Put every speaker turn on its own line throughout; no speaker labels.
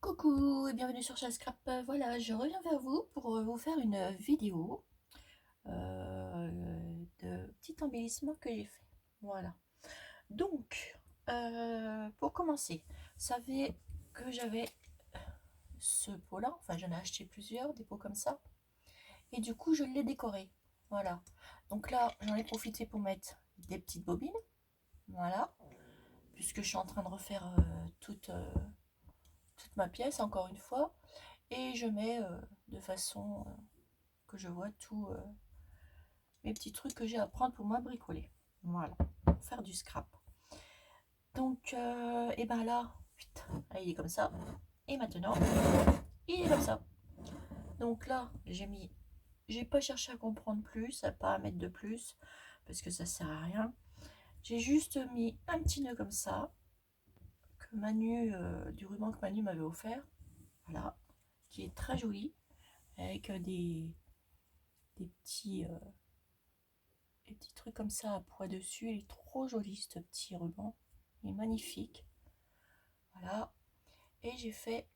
Coucou et bienvenue sur Scrap. Voilà, je reviens vers vous pour vous faire une vidéo de petit embellissement que j'ai fait. Voilà. Donc, pour commencer, vous savez que j'avais ce pot-là, enfin j'en ai acheté plusieurs, des pots comme ça, et du coup je l'ai décoré. Voilà. Donc là, j'en ai profité pour mettre des petites bobines. Voilà. Puisque je suis en train de refaire toute ma pièce encore une fois. Et je mets de façon que je vois tous mes petits trucs que j'ai à prendre pour moi bricoler. Voilà, pour faire du scrap. Donc, et ben là, putain, il est comme ça. Et maintenant, il est comme ça. Donc là, j'ai pas cherché à comprendre plus, à pas mettre de plus, parce que ça sert à rien. J'ai juste mis un petit nœud comme ça, que Manu, du ruban que Manu m'avait offert. Voilà, qui est très joli, avec des petits des petits trucs comme ça à poids dessus. Il est trop joli ce petit ruban. Il est magnifique. Voilà. Et j'ai fait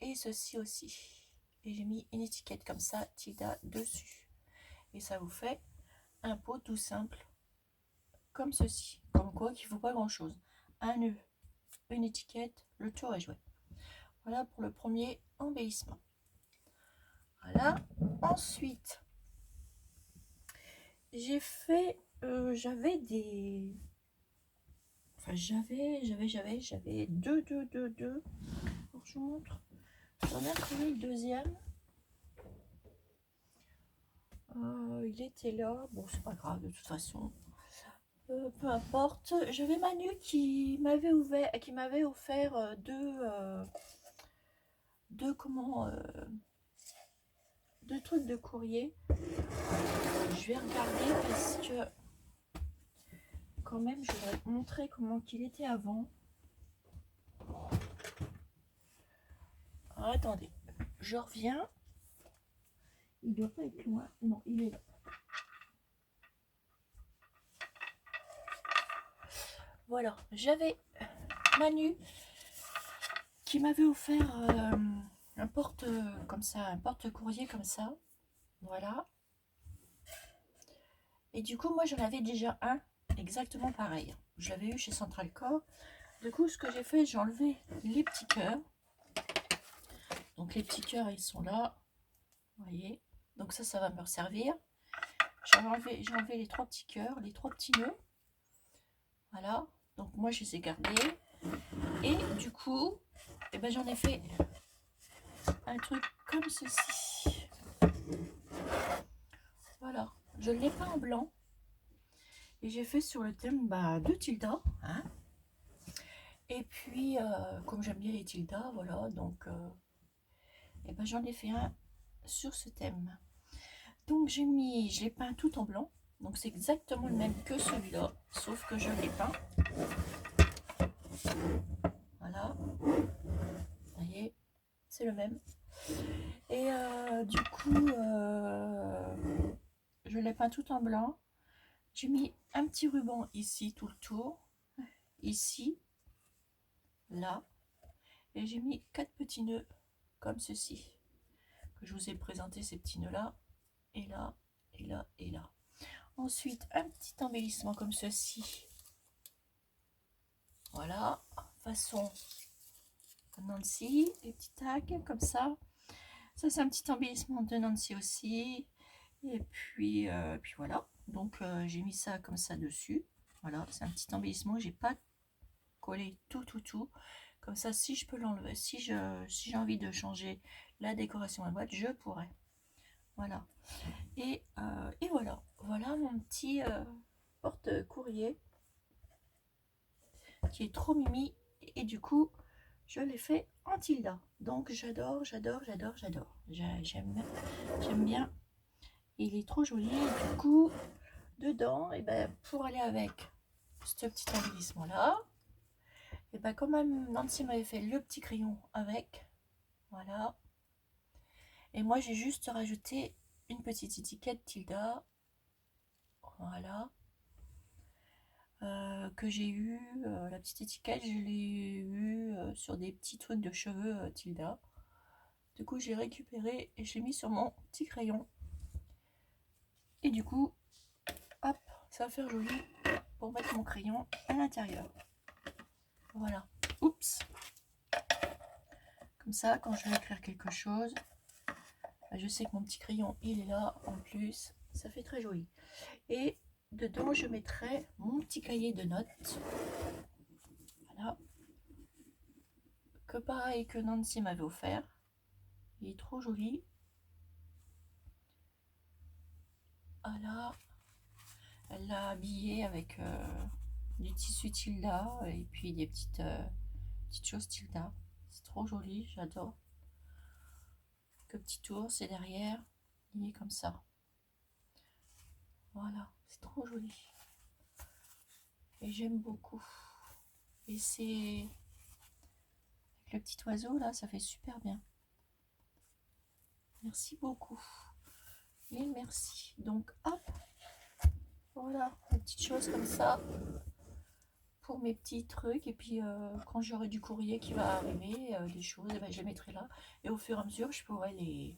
et ceci aussi. Et j'ai mis une étiquette comme ça, Tilda, dessus. Et ça vous fait un pot tout simple comme ceci. Comme quoi qu'il ne faut pas grand chose. Un nœud, une étiquette, le tour est joué. Voilà pour le premier embellissement. Voilà. Ensuite, j'ai fait, j'avais des, enfin j'avais deux. Alors, je vous montre. J'en ai trouvé le deuxième. Il était là. Bon, c'est pas grave de toute façon. Peu importe. J'avais Manu qui m'avait offert deux trucs de courrier. Je vais regarder parce que quand même, je voudrais te montrer comment qu'il était avant. Alors, attendez, je reviens. Il doit pas être loin. Non, il est là. Voilà, j'avais Manu qui m'avait offert un porte comme ça, un porte-courrier comme ça. Voilà. Et du coup, moi, j'en avais déjà un exactement pareil. Je l'avais eu chez Central Core. Du coup, ce que j'ai fait, j'ai enlevé les petits cœurs. Donc, les petits cœurs, ils sont là. Vous voyez. Donc, ça va me servir. J'ai enlevé les trois petits cœurs, les trois petits nœuds. Voilà. Donc, moi, je les ai gardés. Et du coup, eh ben, j'en ai fait un truc comme ceci. Voilà. Je ne l'ai pas en blanc. Et j'ai fait sur le thème de Tilda. Hein. Et puis, comme j'aime bien les Tilda, voilà, donc et ben, j'en ai fait un sur ce thème. Donc je l'ai peint tout en blanc. Donc c'est exactement le même que celui-là, sauf que je l'ai peint. Voilà. Vous voyez, c'est le même. Et du coup, je l'ai peint tout en blanc. J'ai mis un petit ruban ici, tout le tour. Ici, là. Et j'ai mis 4 petits nœuds comme ceci. Que je vous ai présenté ces petits nœuds là. Et là, et là, et là. Ensuite, un petit embellissement comme ceci. Voilà, façon Nancy, des petits tags comme ça. Ça, c'est un petit embellissement de Nancy aussi. Et puis voilà. Donc, j'ai mis ça comme ça dessus. Voilà, c'est un petit embellissement. J'ai pas collé tout. Comme ça, si je peux l'enlever, si j'ai envie de changer la décoration à la boîte, je pourrais. Voilà. Et voilà. Voilà mon petit porte-courrier qui est trop mimi. Et du coup, je l'ai fait en Tilda. Donc, j'adore. J'aime bien. Il est trop joli. Et du coup, dedans, et ben, pour aller avec ce petit embellissement-là, et ben, quand même, Nancy m'avait fait le petit crayon avec. Voilà. Et moi, j'ai juste rajouté une petite étiquette Tilda. Voilà. que j'ai eu, la petite étiquette, je l'ai eu sur des petits trucs de cheveux Tilda. Du coup, j'ai récupéré et je l'ai mis sur mon petit crayon. Et du coup, hop, ça va faire joli pour mettre mon crayon à l'intérieur. Voilà. Oups. Comme ça, quand je vais écrire quelque chose, je sais que mon petit crayon, il est là en plus. Ça fait très joli. Et dedans, je mettrai mon petit cahier de notes. Voilà. Que pareil que Nancy m'avait offert. Il est trop joli. Voilà. Elle l'a habillé avec du tissu Tilda et puis des petites choses Tilda. C'est trop joli, j'adore. Que petit ours et derrière, il est comme ça. Voilà, c'est trop joli. Et j'aime beaucoup. Et c'est avec le petit oiseau là, ça fait super bien. Merci beaucoup. Et merci. Donc hop, voilà, une petite chose comme ça pour mes petits trucs. Et puis quand j'aurai du courrier qui va arriver, des choses, eh ben, je les mettrai là. Et au fur et à mesure, je pourrai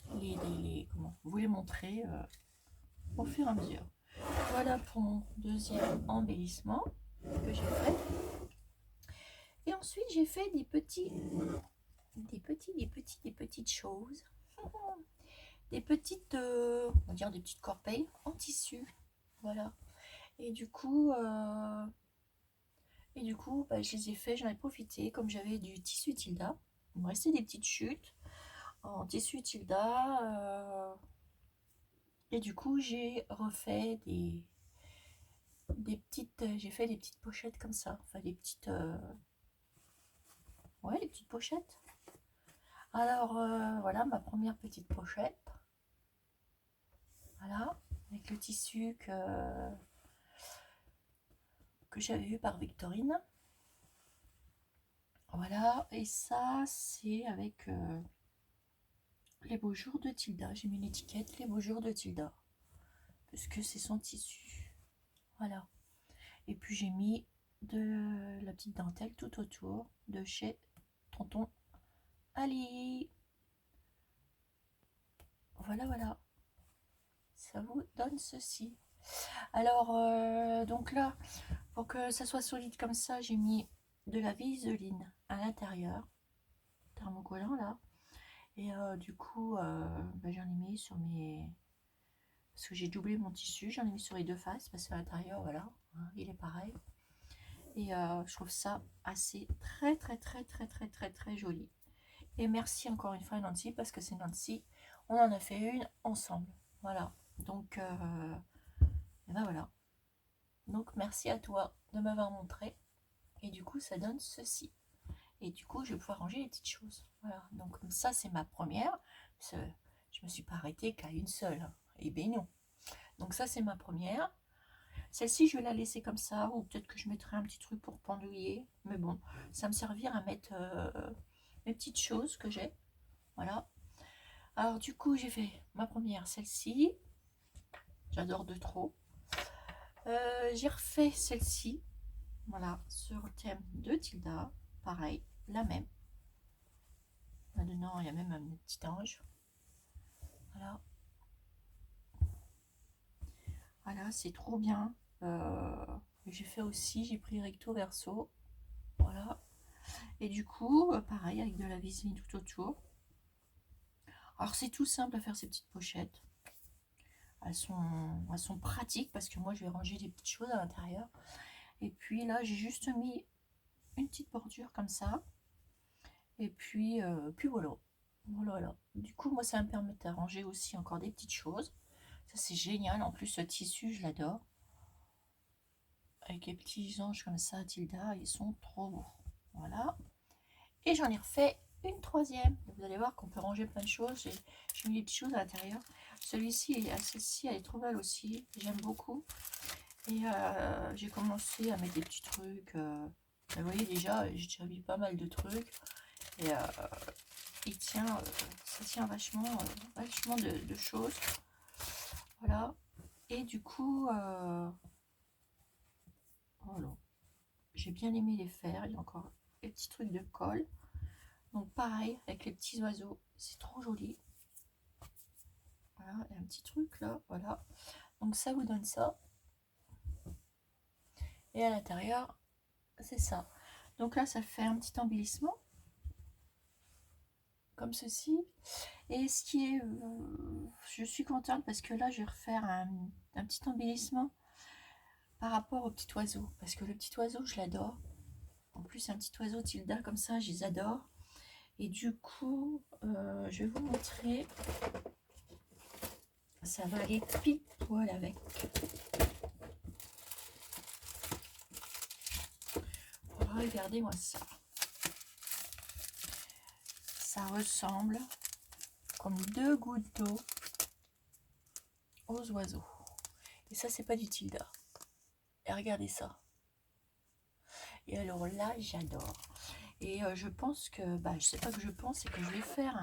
comment, vous les montrer au fur et à mesure. Voilà pour mon deuxième embellissement que j'ai fait. Et ensuite, j'ai fait des petites choses. Des petites, on va dire des petites corbeilles en tissu. Voilà. Et du coup, bah, je les ai fait, j'en ai profité. Comme j'avais du tissu Tilda, il me restait des petites chutes en tissu Tilda. Et du coup, j'ai refait des petites, j'ai fait des petites pochettes comme ça. Enfin, des petites, ouais, des petites pochettes. Alors, voilà ma première petite pochette. Voilà, avec le tissu que j'avais eu par Victorine. Voilà, et ça, c'est avec les beaux jours de Tilda. J'ai mis une étiquette, les beaux jours de Tilda, puisque c'est son tissu. Voilà. Et puis j'ai mis de la petite dentelle tout autour de chez Tonton Ali. Voilà, voilà. Ça vous donne ceci. Alors, donc là, pour que ça soit solide comme ça, j'ai mis de la viseline à l'intérieur, thermocollant là. Et du coup, bah, j'en ai mis sur mes... Parce que j'ai doublé mon tissu, j'en ai mis sur les deux faces, parce qu'à l'intérieur, voilà, hein, il est pareil. Et je trouve ça assez très joli. Et merci encore une fois à Nancy, parce que c'est Nancy, on en a fait une ensemble. Voilà, donc, et ben voilà. Donc merci à toi de m'avoir montré. Et du coup, ça donne ceci. Et du coup, je vais pouvoir ranger les petites choses. Voilà, donc ça, c'est ma première. Je me suis pas arrêtée qu'à une seule. Et ben non. Donc ça, c'est ma première. Celle-ci, je vais la laisser comme ça, ou peut-être que je mettrai un petit truc pour pendouiller. Mais bon, ça me servira à mettre mes petites choses que j'ai. Voilà. Alors du coup, j'ai fait ma première, celle-ci. J'adore de trop. J'ai refait celle-ci. Voilà, sur le thème de Tilda. Pareil, la même. Là-dedans, il y a même un petit ange. Voilà. Voilà, c'est trop bien. J'ai fait aussi, j'ai pris recto verso. Voilà. Et du coup, pareil, avec de la viseline tout autour. Alors, c'est tout simple à faire ces petites pochettes. Elles sont pratiques parce que moi, je vais ranger des petites choses à l'intérieur. Et puis là, j'ai juste mis une petite bordure comme ça. Et puis voilà. Voilà. Du coup, moi, ça me permet de ranger aussi encore des petites choses. Ça, c'est génial. En plus, ce tissu, je l'adore. Avec les petits anges comme ça, Tilda, ils sont trop beaux. Voilà. Et j'en ai refait une troisième. Vous allez voir qu'on peut ranger plein de choses. J'ai mis des petites choses à l'intérieur. Celle-ci, elle est trop belle aussi. J'aime beaucoup. Et j'ai commencé à mettre des petits trucs. Vous voyez déjà, j'ai déjà mis pas mal de trucs. Et ça tient vachement de choses. Voilà. Et du coup, Voilà. J'ai bien aimé les faire. Il y a encore les petits trucs de colle. Donc pareil, avec les petits oiseaux. C'est trop joli. Voilà, il y a un petit truc là. Voilà. Donc ça vous donne ça. Et à l'intérieur, c'est ça. Donc là, ça fait un petit embellissement. Comme ceci. Et ce qui est... je suis contente parce que là, je vais refaire un petit embellissement par rapport au petit oiseau. Parce que le petit oiseau, je l'adore. En plus, un petit oiseau Tilda comme ça, je les adore. Et du coup, je vais vous montrer. Ça va aller pile poil avec. Regardez-moi ça. Ça ressemble comme 2 gouttes d'eau aux oiseaux. Et ça, c'est pas du Tilda. Et regardez ça. Et alors là, j'adore. Et je pense que, je sais pas que je pense, c'est que je vais faire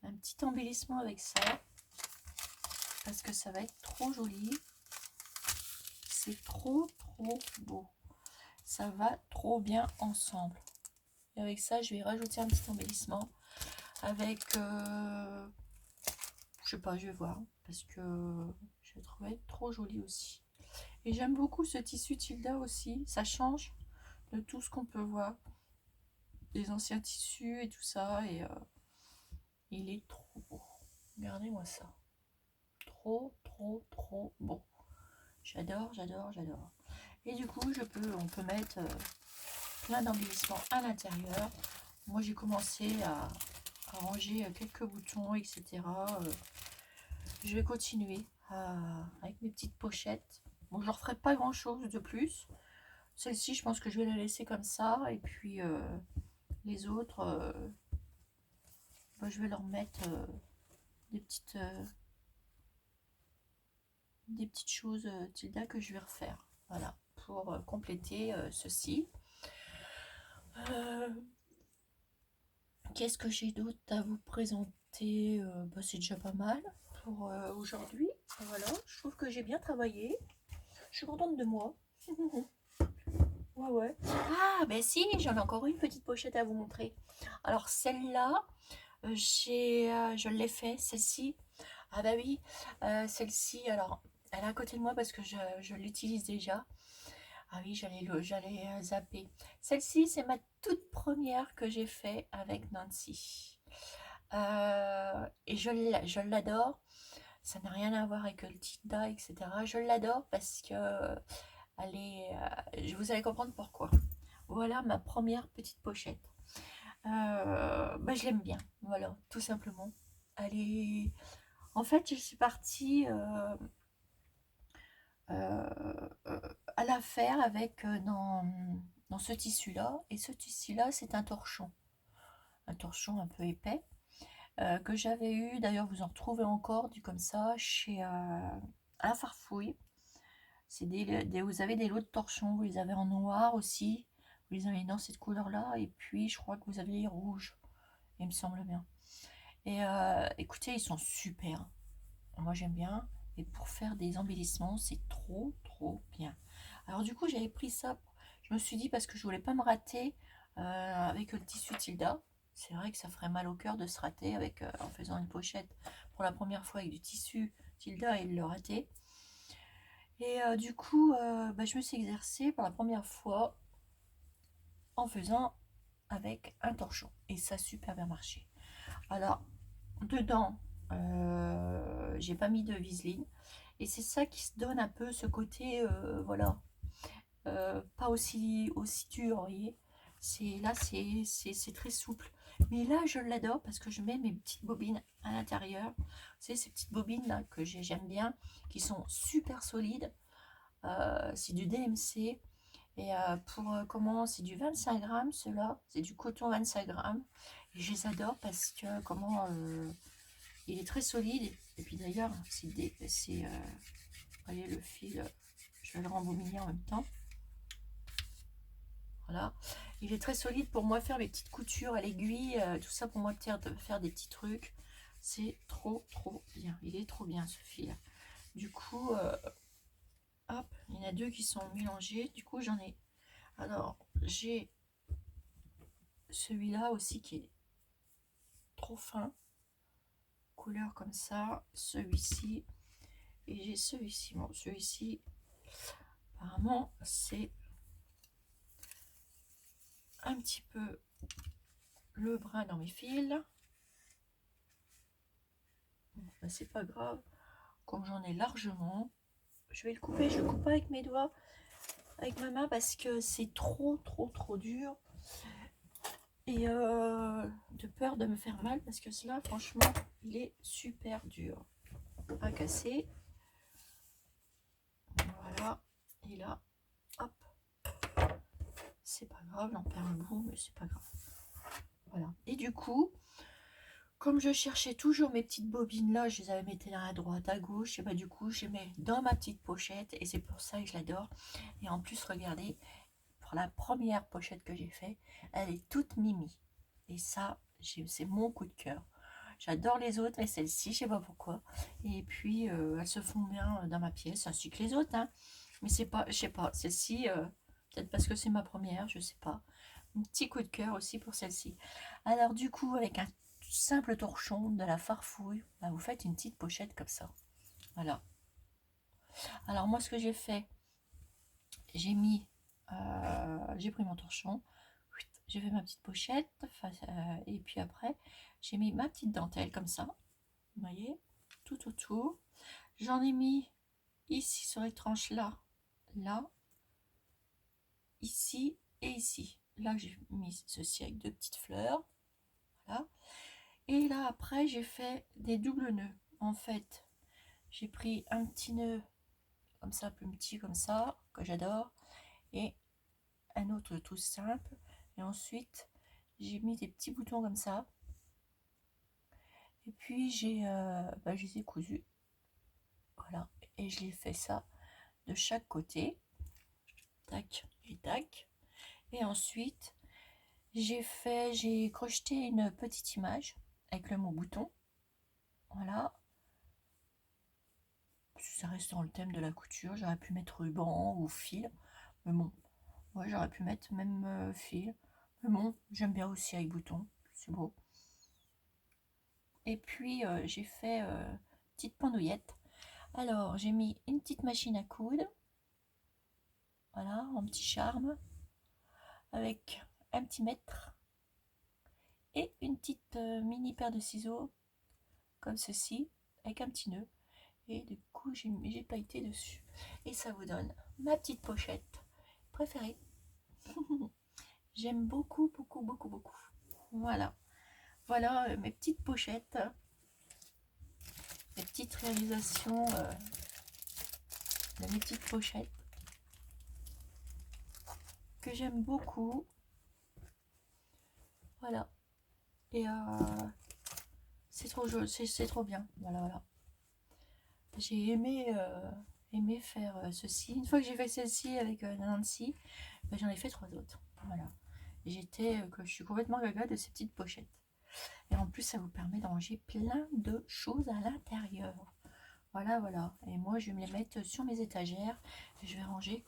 un petit embellissement avec ça. Parce que ça va être trop joli. C'est trop beau. Ça va trop bien ensemble. Et avec ça, je vais rajouter un petit embellissement. Avec, je sais pas, je vais voir. Parce que je trouvais trop joli aussi. Et j'aime beaucoup ce tissu Tilda aussi. Ça change de tout ce qu'on peut voir. Des anciens tissus et tout ça. Et il est trop beau. Regardez-moi ça. Trop beau. J'adore. Et du coup, on peut mettre plein d'embellissements à l'intérieur. Moi, j'ai commencé à ranger quelques boutons, etc. Je vais continuer avec mes petites pochettes. Bon, je ne referai pas grand chose de plus. Celle-ci, je pense que je vais la laisser comme ça. Et puis les autres, je vais leur mettre des petites choses Tilda que je vais refaire. Voilà, pour compléter ceci. Qu'est-ce que j'ai d'autre à vous présenter? C'est déjà pas mal pour aujourd'hui. Voilà, je trouve que j'ai bien travaillé. Je suis contente de moi. Ouais. Ah, ben si, j'en ai encore une petite pochette à vous montrer. Alors celle-là, je l'ai fait, celle-ci. Ah bah oui, celle-ci, alors, elle est à côté de moi parce que je l'utilise déjà. Ah oui, j'allais zapper. Celle-ci, c'est ma toute première que j'ai fait avec Nancy. Et je l'adore. Ça n'a rien à voir avec le Tilda, etc. Je l'adore parce que vous allez comprendre pourquoi. Voilà ma première petite pochette. Je l'aime bien, voilà, tout simplement. En fait, je suis partie à la faire avec dans ce tissu-là. Et ce tissu-là, c'est un torchon. Un torchon un peu épais. Que j'avais eu, d'ailleurs vous en retrouvez encore du comme ça chez à la Farfouille. C'est vous avez des lots de torchons, vous les avez en noir aussi, vous les avez dans cette couleur là, et puis je crois que vous avez les rouges, il me semble bien. Et écoutez, ils sont super, moi j'aime bien, et pour faire des embellissements c'est trop bien. Alors du coup j'avais pris ça, je me suis dit parce que je voulais pas me rater avec le tissu Tilda. C'est vrai que ça ferait mal au cœur de se rater avec, en faisant une pochette pour la première fois avec du tissu Tilda et de le rater. Et du coup, je me suis exercée pour la première fois en faisant avec un torchon. Et ça a super bien marché. Alors, dedans, j'ai pas mis de viseline. Et c'est ça qui se donne un peu ce côté, voilà, pas aussi dur, vous voyez. Là, c'est très souple. Mais là, je l'adore parce que je mets mes petites bobines à l'intérieur. Vous savez, ces petites bobines là que j'aime bien, qui sont super solides. C'est du DMC. Et c'est du 25 grammes, ceux-là. C'est du coton 25 grammes. Et je les adore parce que, il est très solide. Et puis d'ailleurs, voyez le fil, je vais le rembobiner en même temps. Voilà, il est très solide pour moi, faire mes petites coutures à l'aiguille, tout ça pour moi, de faire des petits trucs. C'est trop bien, il est trop bien ce fil. Du coup, Hop, il y en a deux qui sont mélangés. Du coup, j'en ai. Alors, j'ai celui-là aussi qui est trop fin. Couleur comme ça. Celui-ci. Et j'ai celui-ci. Bon, celui-ci, apparemment, c'est un petit peu le brun dans mes fils. Bon, ben, c'est pas grave. Comme j'en ai largement, je vais le couper. Je le coupe pas avec mes doigts, avec ma main, parce que c'est trop dur. Et de peur de me faire mal, parce que cela, franchement, il est super dur à casser. Voilà. Et là, hop. C'est pas grave, on perd le bout, mais c'est pas grave. Voilà. Et du coup, comme je cherchais toujours mes petites bobines là, je les avais mises à droite, à gauche, et bah du coup, je les mets dans ma petite pochette, et c'est pour ça que je l'adore. Et en plus, regardez, pour la première pochette que j'ai fait, elle est toute mimi. Et ça, c'est mon coup de cœur. J'adore les autres, mais celle-ci, je sais pas pourquoi. Et puis, elles se font bien dans ma pièce, ainsi que les autres. Hein. Mais c'est pas, je sais pas, celle-ci, peut-être parce que c'est ma première, je sais pas. Un petit coup de cœur aussi pour celle-ci. Alors du coup, avec un simple torchon, de la farfouille, bah, vous faites une petite pochette comme ça. Voilà. Alors moi, ce que j'ai fait, j'ai pris mon torchon, j'ai fait ma petite pochette, et puis après, j'ai mis ma petite dentelle comme ça. Vous voyez, tout autour. J'en ai mis ici sur les tranches là, là, ici et ici. Là, j'ai mis ceci avec deux petites fleurs. Voilà. Et là, après, j'ai fait des doubles nœuds. En fait, j'ai pris un petit nœud comme ça, plus petit comme ça, que j'adore, et un autre tout simple. Et ensuite, j'ai mis des petits boutons comme ça. Et puis, je les ai cousus. Voilà. Et je l'ai fait ça de chaque côté. Tac et tac. Et ensuite, j'ai crocheté une petite image avec le mot bouton. Voilà. Ça reste dans le thème de la couture. J'aurais pu mettre ruban ou fil. Mais bon, ouais, j'aurais pu mettre même fil. Mais bon, j'aime bien aussi avec bouton. C'est beau. Et puis, j'ai fait petite pendouillette. Alors, j'ai mis une petite machine à coudre. Voilà, en petit charme. Avec un petit mètre. Et une petite mini paire de ciseaux. Comme ceci. Avec un petit nœud. Et du coup, j'ai pailleté dessus. Et ça vous donne ma petite pochette préférée. J'aime beaucoup. Voilà. Voilà mes petites pochettes. Mes petites réalisations de mes petites pochettes. Que j'aime beaucoup. Voilà. Et c'est trop joli, c'est trop bien. Voilà. J'ai aimé faire ceci. Une fois que j'ai fait celle-ci avec Nancy, j'en ai fait 3 autres. Voilà. Je suis complètement gaga de ces petites pochettes. Et en plus, ça vous permet de ranger plein de choses à l'intérieur. Voilà. Et moi, je vais me les mettre sur mes étagères. Et je vais ranger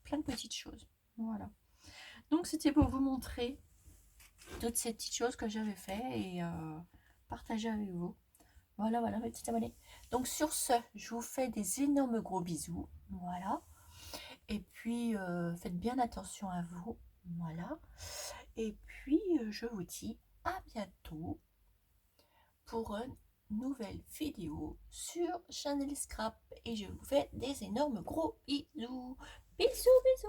plein de petites choses. Voilà. Donc, c'était pour vous montrer toutes ces petites choses que j'avais fait et partager avec vous. Voilà, mes petits abonnés. Donc, sur ce, je vous fais des énormes gros bisous. Voilà. Et puis, faites bien attention à vous. Voilà. Et puis, je vous dis à bientôt pour une nouvelle vidéo sur Chanel Scrap. Et je vous fais des énormes gros bisous. Bisous.